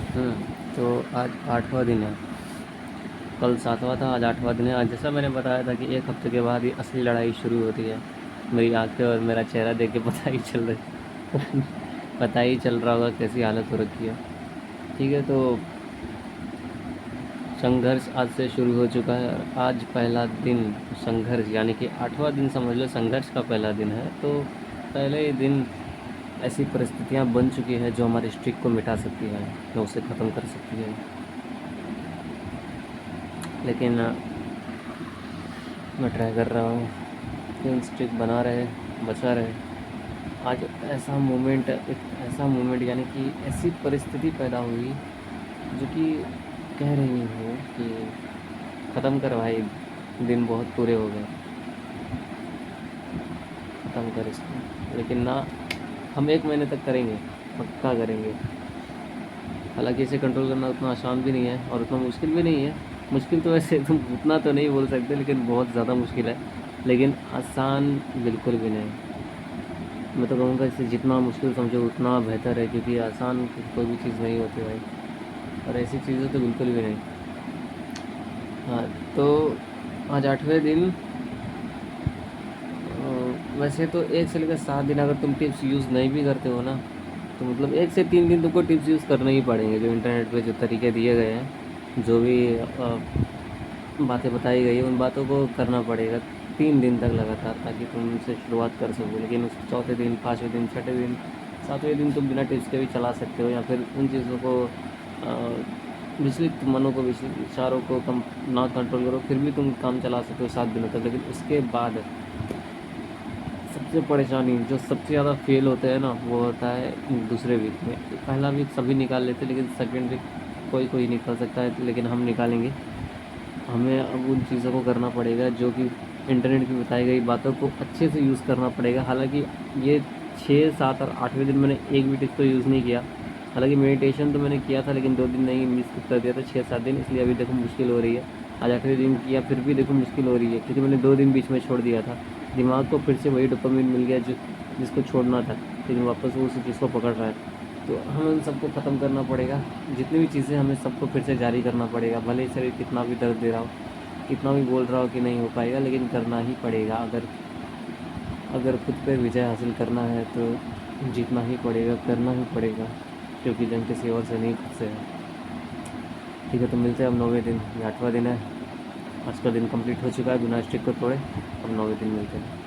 तो आज 8वां दिन है। कल 7वां था, आज 8वां दिन है। आज जैसा मैंने बताया था कि एक हफ्ते के बाद ही असली लड़ाई शुरू होती है। मेरी आंखें और मेरा चेहरा देख के पता ही चल रही पता ही चल रहा होगा कैसी हालत हो रखी है। ठीक है, तो संघर्ष आज से शुरू हो चुका है और आज पहला दिन संघर्ष यानी कि 8वां दिन समझ लो संघर्ष का पहला दिन है। तो पहले ही दिन ऐसी परिस्थितियां बन चुकी है जो हमारे स्ट्रिक को मिटा सकती है, जो उसे ख़त्म कर सकती है। लेकिन मैं ट्राई कर रहा हूँ कि स्ट्रिक बना रहे, बचा रहे। आज ऐसा मोमेंट यानी कि ऐसी परिस्थिति पैदा हुई जो कि कह रही हूँ कि ख़त्म कर भाई, दिन बहुत पूरे हो गए, ख़त्म कर इसको। लेकिन ना, हम 1 महीने तक करेंगे, पक्का करेंगे। हालांकि इसे कंट्रोल करना उतना आसान भी नहीं है और उतना मुश्किल भी नहीं है। मुश्किल तो वैसे तुम उतना तो नहीं बोल सकते, लेकिन बहुत ज़्यादा मुश्किल है। लेकिन आसान बिल्कुल भी नहीं। मैं तो कहूँगा इसे जितना मुश्किल समझो उतना बेहतर है, क्योंकि आसान कोई भी चीज़ नहीं होती भाई, और ऐसी चीज़ें तो बिल्कुल भी नहीं। हाँ, तो आज 8वें दिन। वैसे तो 1 से लेकर 7 दिन अगर तुम टिप्स यूज़ नहीं भी करते हो ना, तो मतलब 1 से 3 दिन तुमको टिप्स यूज़ करने ही पड़ेंगे। जो इंटरनेट पे जो तरीके दिए गए हैं, जो भी बातें बताई गई हैं, उन बातों को करना पड़ेगा 3 दिन तक लगातार, ताकि तुम उनसे शुरुआत कर सको। लेकिन उस चौथे दिन, 5वें दिन, छठे दिन, 7वें दिन तुम बिना टिप्स के भी चला सकते हो, या फिर उन चीज़ों को विचलित मनों को, विचलित विचारों को कम ना कंट्रोल करो, फिर भी तुम काम चला सकते हो 7 दिनों तक। लेकिन उसके बाद सबसे परेशानी, जो सबसे ज़्यादा फेल होते हैं ना, वो होता है दूसरे वीक में। पहला वीक सभी निकाल लेते हैं, लेकिन सेकेंड वीक कोई कोई निकाल सकता है, लेकिन हम निकालेंगे। हमें अब उन चीज़ों को करना पड़ेगा जो कि इंटरनेट की बताई गई बातों को अच्छे से यूज़ करना पड़ेगा। हालांकि ये 6, 7 और 8वें दिन मैंने एक भी टिप्स को यूज़ नहीं किया। हालांकि मेडिटेशन तो मैंने किया था, लेकिन 2 दिन नहीं, मिस कर दिया था 6, 7 दिन, इसलिए अभी देखो मुश्किल हो रही है। आज 8वें दिन किया, फिर भी देखो मुश्किल हो रही है, क्योंकि मैंने 2 दिन बीच में छोड़ दिया था। दिमाग को फिर से वही डोपामिन मिल गया जिसको छोड़ना था, लेकिन वापस वो उसी चीज़ को पकड़ रहा है। तो हमें उन सबको ख़त्म करना पड़ेगा। जितनी भी चीज़ें हमें सबको फिर से जारी करना पड़ेगा, भले ही शरीर कितना भी दर्द दे रहा हो, कितना भी बोल रहा हो कि नहीं हो पाएगा, लेकिन करना ही पड़ेगा। अगर अगर खुद पे विजय हासिल करना है तो जीतना ही पड़ेगा, करना ही पड़ेगा, क्योंकि जंग किसी और से नहीं, खुद से है। ठीक है, तो मिलते हैं अब 9वें दिन। ये 8वां दिन है। आज का दिन कंप्लीट हो चुका है बिना स्ट्रिक को तोड़े। अब 9वें दिन मिलते हैं।